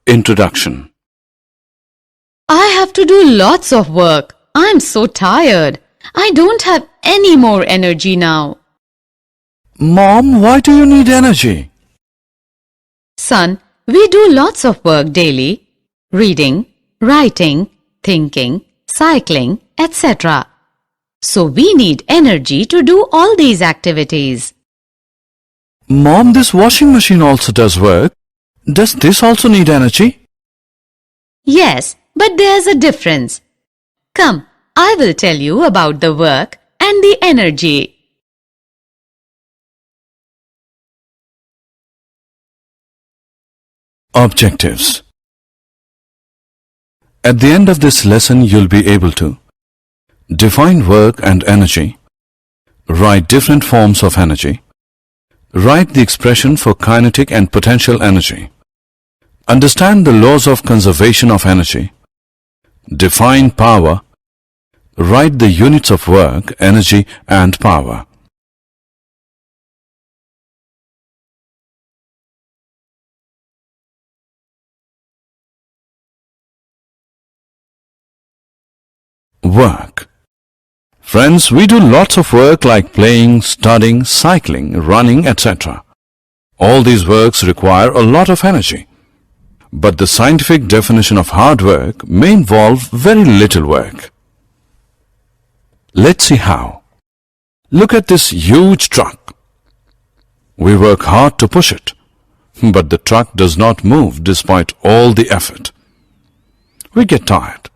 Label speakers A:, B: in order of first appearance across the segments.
A: Introduction.
B: I have to do lots of work. I'm so tired. I don't have any more energy now.
A: Mom, why do you need energy?
B: Son, we do lots of work daily. Reading, writing, thinking, cycling, etc. So we need energy to do all these activities.
A: Mom, this washing machine also does work. Does this also need energy?
B: Yes, but there's a difference. Come, I will tell you about the work and the energy.
A: Objectives. At the end of this lesson, you'll be able to define work and energy, write different forms of energy, write the expression for kinetic and potential energy, understand the laws of conservation of energy, define power, write the units of work, energy and power. Work. Friends, we do lots of work like playing, studying, cycling, running, etc. All these works require a lot of energy. But the scientific definition of hard work may involve very little work. Let's see how. Look at this huge truck. We work hard to push it, but the truck does not move despite all the effort. We get tired.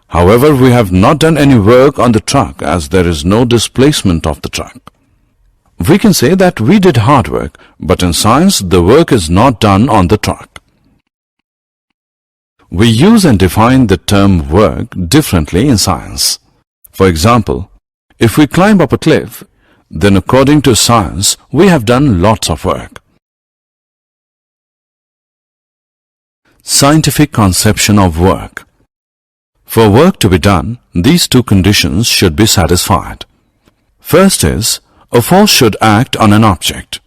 A: However, we have not done any work on the truck as there is no displacement of the truck. We can say that we did hard work, but in science the work is not done on the truck. We use and define the term work differently in science. For example, if we climb up a cliff, then according to science, we have done lots of work. Scientific conception of work. For work to be done, these two conditions should be satisfied. First is, a force should act on an object.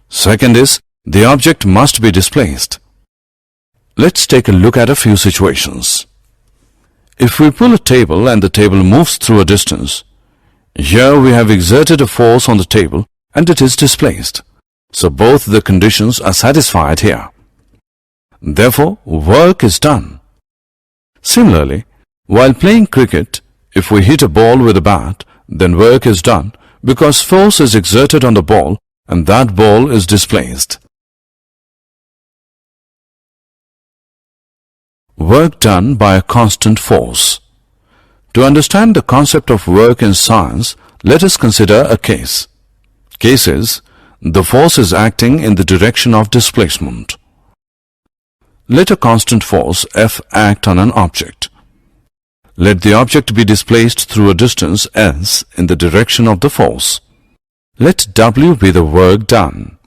A: Second is, the object must be displaced. Let's take a look at a few situations. If we pull a table and the table moves through a distance, here we have exerted a force on the table and it is displaced. So both the conditions are satisfied here. Therefore, work is done. Similarly, while playing cricket, if we hit a ball with a bat, then work is done because force is exerted on the ball and that ball is displaced. Work done by a constant force. To understand the concept of work in science, let us consider a case. Case is, the force is acting in the direction of displacement. Let a constant force F act on an object. Let the object be displaced through a distance S in the direction of the force. Let W be the work done.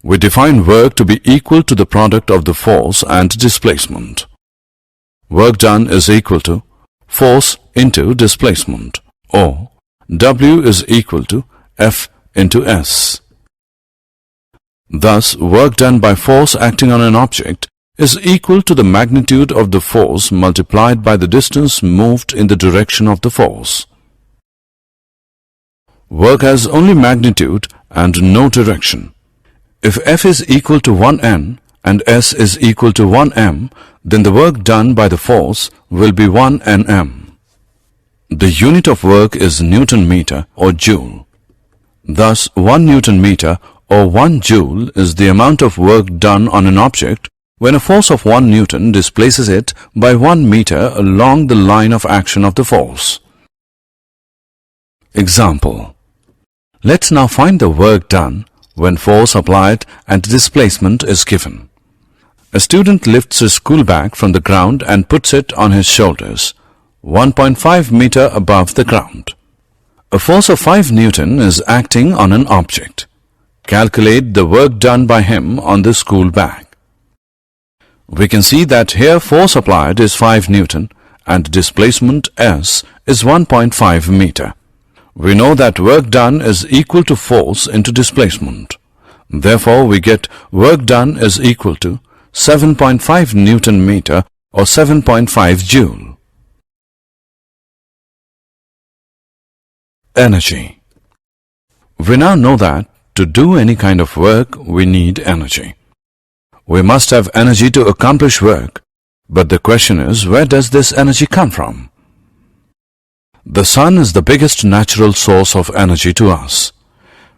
A: We define work to be equal to the product of the force and displacement. Work done is equal to force into displacement, or W is equal to F into S. Thus, work done by force acting on an object is equal to the magnitude of the force multiplied by the distance moved in the direction of the force. Work has only magnitude and no direction. If F is equal to 1N and S is equal to 1M, then the work done by the force will be 1 Nm. The unit of work is Newton meter or joule. Thus, 1 Newton meter or 1 joule is the amount of work done on an object when a force of 1 Newton displaces it by 1 meter along the line of action of the force. Example. Let's now find the work done when force applied and displacement is given. A student lifts his school bag from the ground and puts it on his shoulders, 1.5 meter above the ground. A force of 5 Newton is acting on an object. Calculate the work done by him on the school bag. We can see that here force applied is 5 Newton and displacement S is 1.5 meter. We know that work done is equal to force into displacement. Therefore, we get work done is equal to 7.5 Newton meter or 7.5 joule. Energy. We now know that to do any kind of work, we need energy. We must have energy to accomplish work, but the question is, where does this energy come from? The sun is the biggest natural source of energy to us.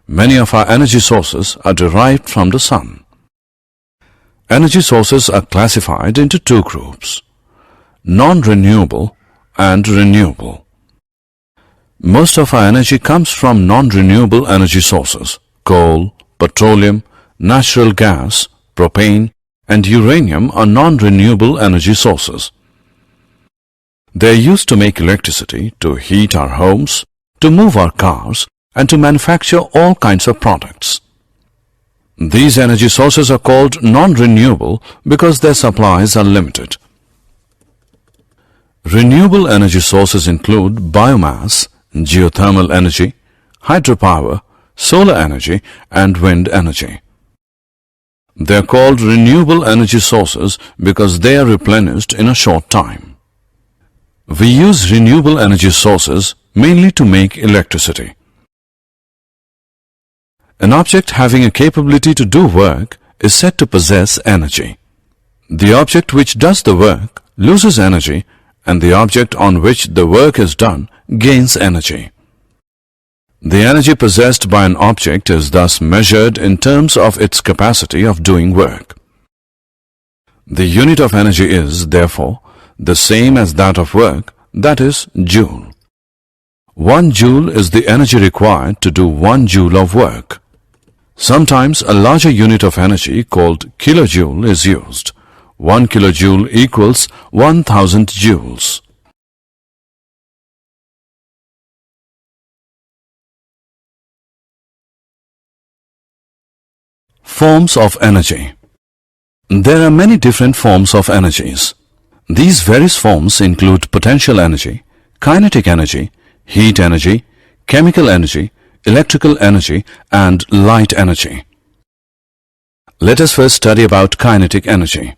A: Many of our energy sources are derived from the sun. Energy sources are classified into two groups: non-renewable and renewable. Most of our energy comes from non-renewable energy sources: coal, petroleum, natural gas, propane, and uranium are non-renewable energy sources. They are used to make electricity, to heat our homes, to move our cars, and to manufacture all kinds of products. These energy sources are called non-renewable because their supplies are limited. Renewable energy sources include biomass, geothermal energy, hydropower, solar energy, and wind energy. They are called renewable energy sources because they are replenished in a short time. We use renewable energy sources mainly to make electricity. An object having a capability to do work is said to possess energy. The object which does the work loses energy, and the object on which the work is done gains energy. The energy possessed by an object is thus measured in terms of its capacity of doing work. The unit of energy is, therefore, the same as that of work, that is, joule. 1 joule is the energy required to do 1 joule of work. Sometimes a larger unit of energy called kilojoule is used. 1 kilojoule equals 1000 joules. Forms of energy. There are many different forms of energies. These various forms include potential energy, kinetic energy, heat energy, chemical energy, electrical energy, and light energy. Let us first study about kinetic energy.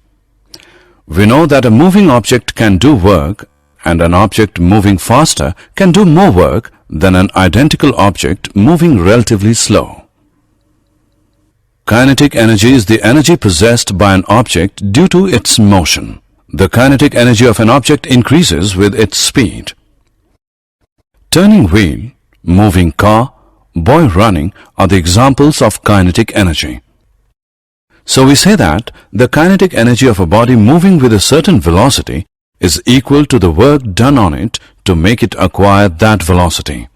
A: We know that a moving object can do work, and an object moving faster can do more work than an identical object moving relatively slow. Kinetic energy is the energy possessed by an object due to its motion. The kinetic energy of an object increases with its speed. Turning wheel, moving car, boy running are the examples of kinetic energy. So we say that the kinetic energy of a body moving with a certain velocity is equal to the work done on it to make it acquire that velocity.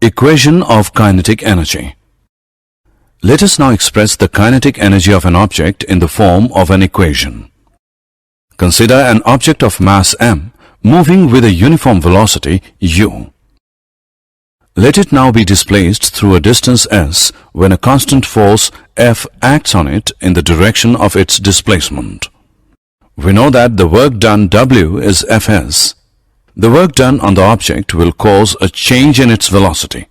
A: Equation of kinetic energy. Let us now express the kinetic energy of an object in the form of an equation. Consider an object of mass m moving with a uniform velocity u. Let it now be displaced through a distance s when a constant force F acts on it in the direction of its displacement. We know that the work done W is Fs. The work done on the object will cause a change in its velocity.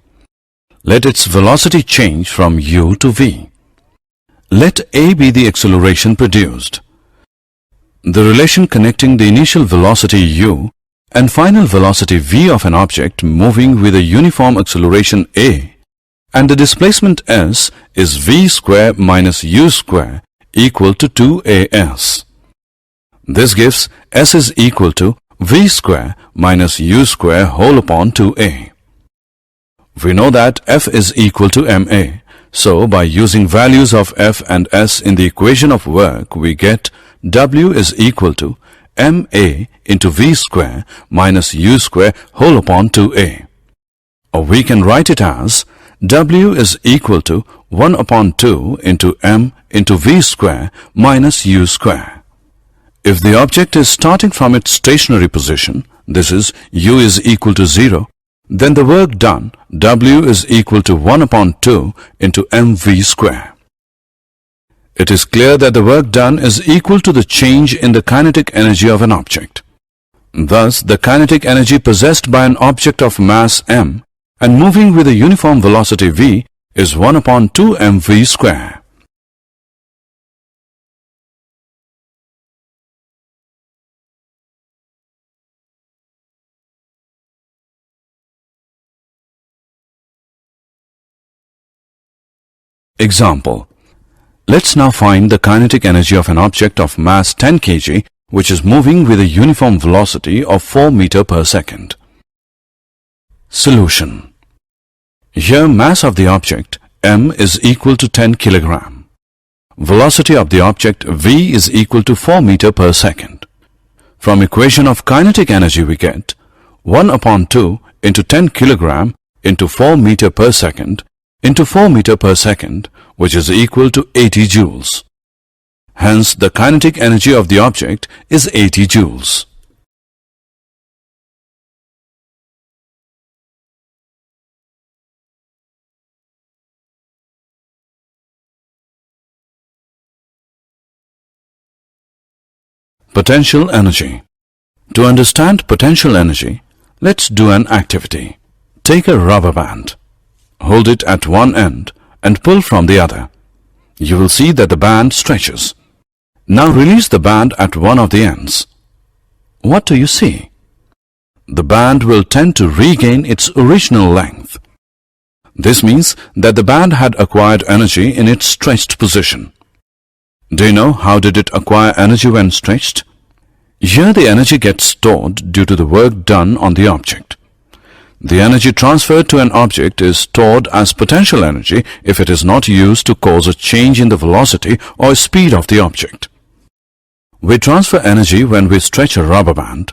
A: Let its velocity change from u to v. Let a be the acceleration produced. The relation connecting the initial velocity u and final velocity v of an object moving with a uniform acceleration a and the displacement s is v square minus u square equal to 2as. This gives s is equal to v square minus u square whole upon 2a. We know that F is equal to ma, so by using values of F and S in the equation of work, we get W is equal to ma into v square minus u square whole upon 2a. Or we can write it as W is equal to 1 upon 2 into m into v square minus u square. If the object is starting from its stationary position, this is u is equal to 0, then the work done, W is equal to 1 upon 2 into mv square. it is clear that the work done is equal to the change in the kinetic energy of an object. Thus, the kinetic energy possessed by an object of mass m and moving with a uniform velocity v is 1 upon 2 mv square. Example. Let's now find the kinetic energy of an object of mass 10 kg which is moving with a uniform velocity of 4 meter per second. Solution. Here mass of the object m is equal to 10 kg. Velocity of the object v is equal to 4 meter per second. From equation of kinetic energy we get 1 upon 2 into 10 kg into 4 meter per second into 4 meter per second, which is equal to 80 joules. Hence, the kinetic energy of the object is 80 joules. Potential energy. To understand potential energy, let's do an activity. Take a rubber band. Hold it at one end and pull from the other. You will see that the band stretches. Now release the band at one of the ends. What do you see? The band will tend to regain its original length. This means that the band had acquired energy in its stretched position. Do you know how did it acquire energy when stretched? Here the energy gets stored due to the work done on the object. The energy transferred to an object is stored as potential energy if it is not used to cause a change in the velocity or speed of the object. We transfer energy when we stretch a rubber band.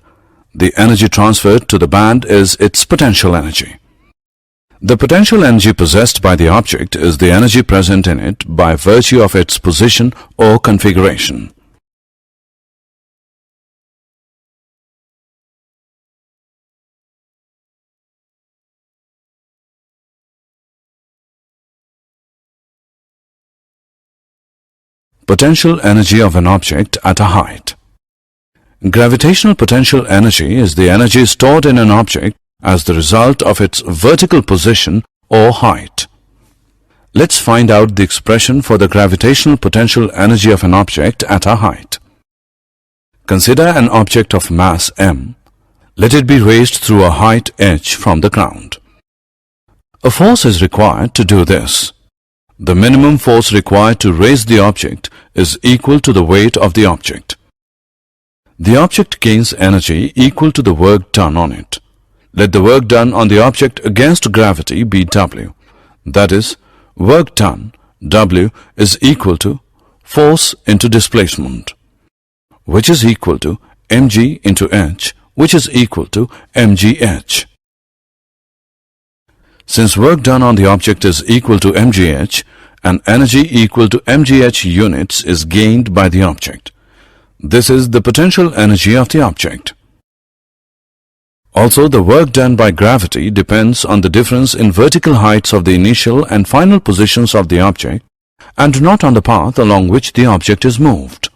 A: The energy transferred to the band is its potential energy. The potential energy possessed by the object is the energy present in it by virtue of its position or configuration. Potential energy of an object at a height. Gravitational potential energy is the energy stored in an object as the result of its vertical position or height. Let's find out the expression for the gravitational potential energy of an object at a height. Consider an object of mass m. Let it be raised through a height h from the ground. A force is required to do this. The minimum force required to raise the object is equal to the weight of the object. The object gains energy equal to the work done on it. Let the work done on the object against gravity be W. That is, work done, W, is equal to force into displacement, which is equal to mg into h, which is equal to mgh. Since work done on the object is equal to mgh, an energy equal to mgh units is gained by the object. This is the potential energy of the object. Also, the work done by gravity depends on the difference in vertical heights of the initial and final positions of the object and not on the path along which the object is moved.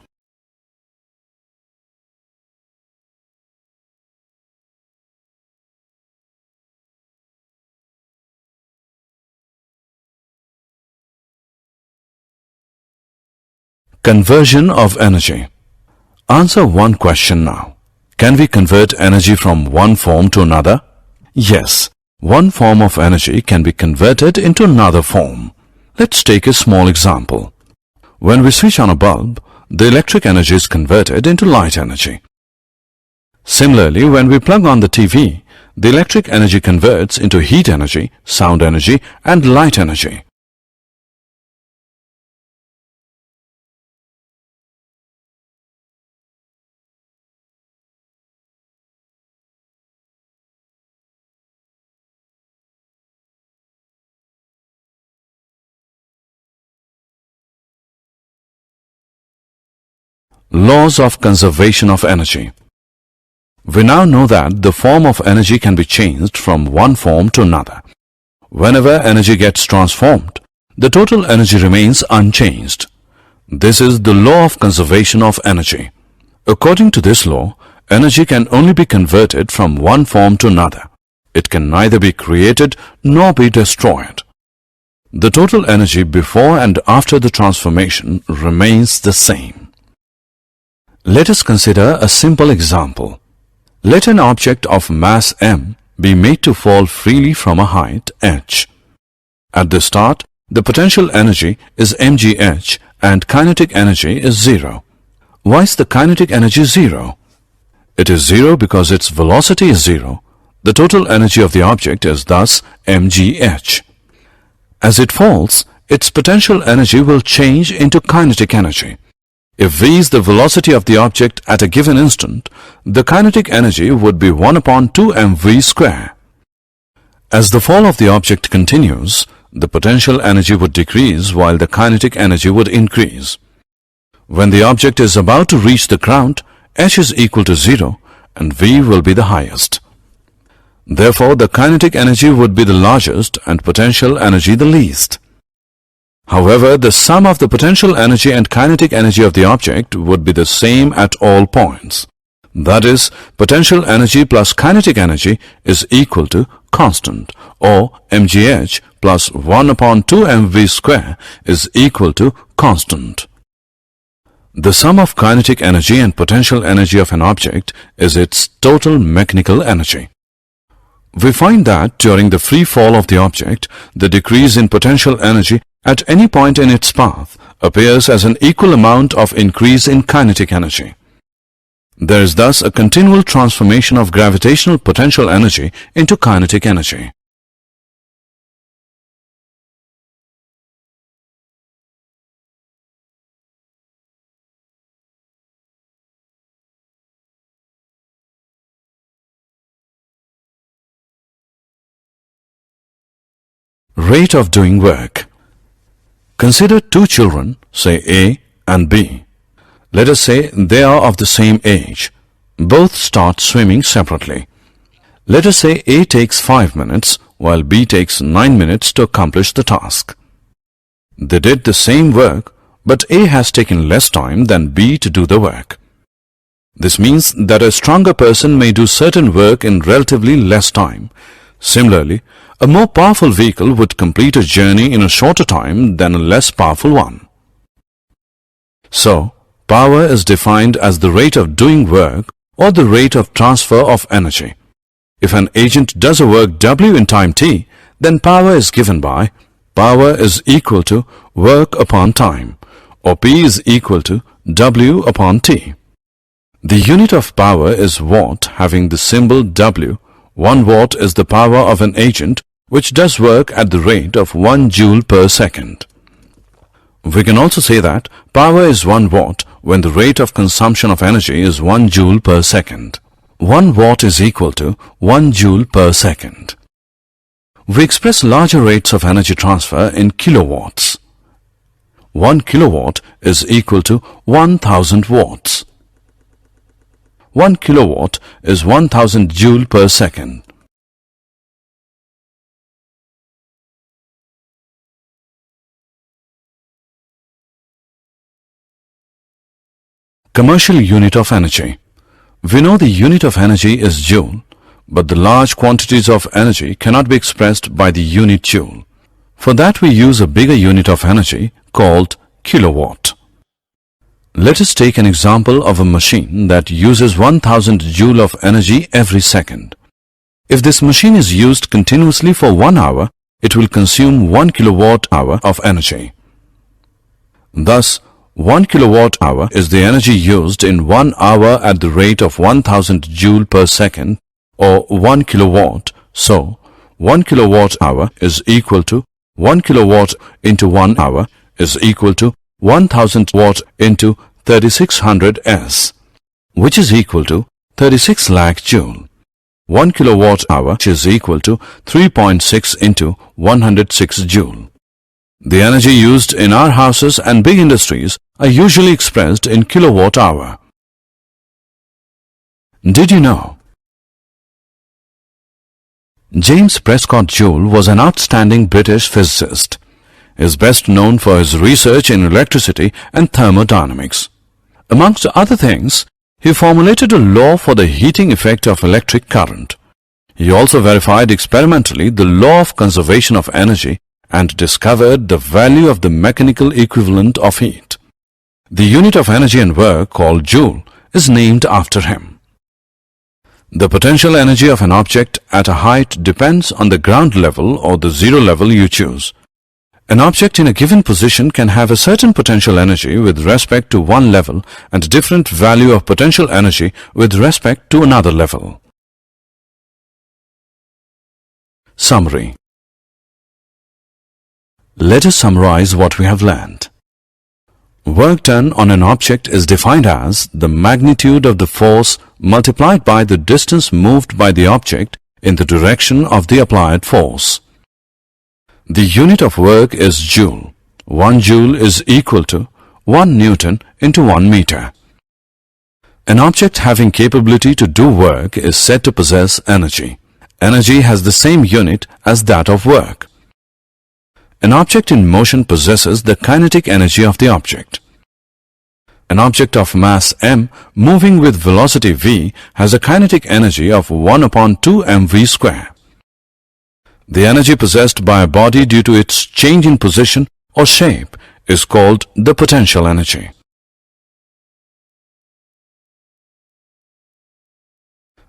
A: Conversion of energy. Answer one question now. Can we convert energy from one form to another? Yes, one form of energy can be converted into another form. Let's take a small example. When we switch on a bulb, the electric energy is converted into light energy. Similarly, when we plug on the TV, the electric energy converts into heat energy, sound energy, and light energy. Laws of conservation of energy. We now know that the form of energy can be changed from one form to another. Whenever energy gets transformed, the total energy remains unchanged. This is the law of conservation of energy. According to this law, energy can only be converted from one form to another. It can neither be created nor be destroyed. The total energy before and after the transformation remains the same. Let us consider a simple example. Let an object of mass m be made to fall freely from a height h. At the start, the potential energy is mgh and kinetic energy is 0. Why is the kinetic energy 0? It is 0 because its velocity is 0. The total energy of the object is thus mgh. As it falls, its potential energy will change into kinetic energy. If v is the velocity of the object at a given instant, the kinetic energy would be 1 upon 2 mv square. As the fall of the object continues, the potential energy would decrease while the kinetic energy would increase. When the object is about to reach the ground, h is equal to 0 and v will be the highest. Therefore, the kinetic energy would be the largest and potential energy the least. However, the sum of the potential energy and kinetic energy of the object would be the same at all points. That is, potential energy plus kinetic energy is equal to constant, or mgh plus 1 upon 2 mv square is equal to constant. The sum of kinetic energy and potential energy of an object is its total mechanical energy. We find that during the free fall of the object, the decrease in potential energy at any point in its path appears as an equal amount of increase in kinetic energy. There is thus a continual transformation of gravitational potential energy into kinetic energy. Rate of doing work. Consider two children, say A and B. Let us say they are of the same age. Both start swimming separately. Let us say A takes 5 minutes while B takes 9 minutes to accomplish the task. They did the same work, but A has taken less time than B to do the work. This means that a stronger person may do certain work in relatively less time. Similarly, a more powerful vehicle would complete a journey in a shorter time than a less powerful one. So, power is defined as the rate of doing work or the rate of transfer of energy. If an agent does a work W in time t, then power is given by power is equal to work upon time, or P is equal to W upon T. The unit of power is watt, having the symbol W. 1 watt is the power of an agent which does work at the rate of 1 joule per second. We can also say that power is 1 watt when the rate of consumption of energy is 1 joule per second. 1 watt is equal to 1 joule per second. We express larger rates of energy transfer in kilowatts. 1 kilowatt is equal to 1000 watts. 1 kilowatt is 1000 joule per second. Commercial unit of energy. We know the unit of energy is joule, but the large quantities of energy cannot be expressed by the unit joule. For that we use a bigger unit of energy called kilowatt. Let us take an example of a machine that uses 1000 joule of energy every second. If this machine is used continuously for 1 hour, it will consume 1 kilowatt hour of energy. Thus, 1 kilowatt hour is the energy used in 1 hour at the rate of 1000 joule per second, or 1 kilowatt. So, 1 kilowatt hour is equal to 1 kilowatt into 1 hour is equal to 1000 watt into 3600 S, which is equal to 36 lakh joule. 1 kilowatt hour is equal to 3.6 into 106 joule. The energy used in our houses and big industries are usually expressed in kilowatt hour. Did you know? James Prescott Joule was an outstanding British physicist. is best known for his research in electricity and thermodynamics. Amongst other things, he formulated a law for the heating effect of electric current. He also verified experimentally the law of conservation of energy and discovered the value of the mechanical equivalent of heat. The unit of energy and work, called joule, is named after him. The potential energy of an object at a height depends on the ground level or the zero level you choose. An object in a given position can have a certain potential energy with respect to one level and a different value of potential energy with respect to another level. Summary. Let us summarize what we have learned. Work done on an object is defined as the magnitude of the force multiplied by the distance moved by the object in the direction of the applied force. The unit of work is joule. 1 joule is equal to 1 Newton into 1 meter. An object having capability to do work is said to possess energy. Energy has the same unit as that of work. An object in motion possesses the kinetic energy of the object. An object of mass m moving with velocity v has a kinetic energy of 1 upon 2 mv square. The energy possessed by a body due to its change in position or shape is called the potential energy.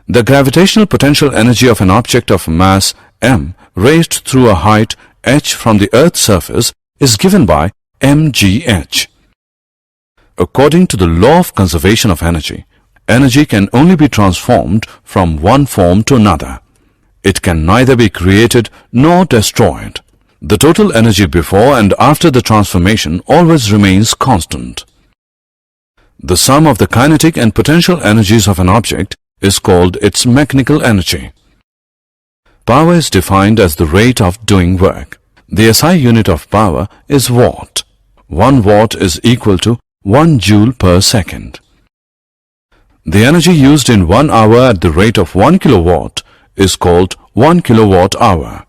A: The gravitational potential energy of an object of mass m raised through a height h from the Earth's surface is given by mgh. According to the law of conservation of energy, energy can only be transformed from one form to another. It can neither be created nor destroyed. The total energy before and after the transformation always remains constant. The sum of the kinetic and potential energies of an object is called its mechanical energy. Power is defined as the rate of doing work. The SI unit of power is watt. 1 watt is equal to 1 joule per second. The energy used in 1 hour at the rate of 1 kilowatt is called 1 kilowatt hour.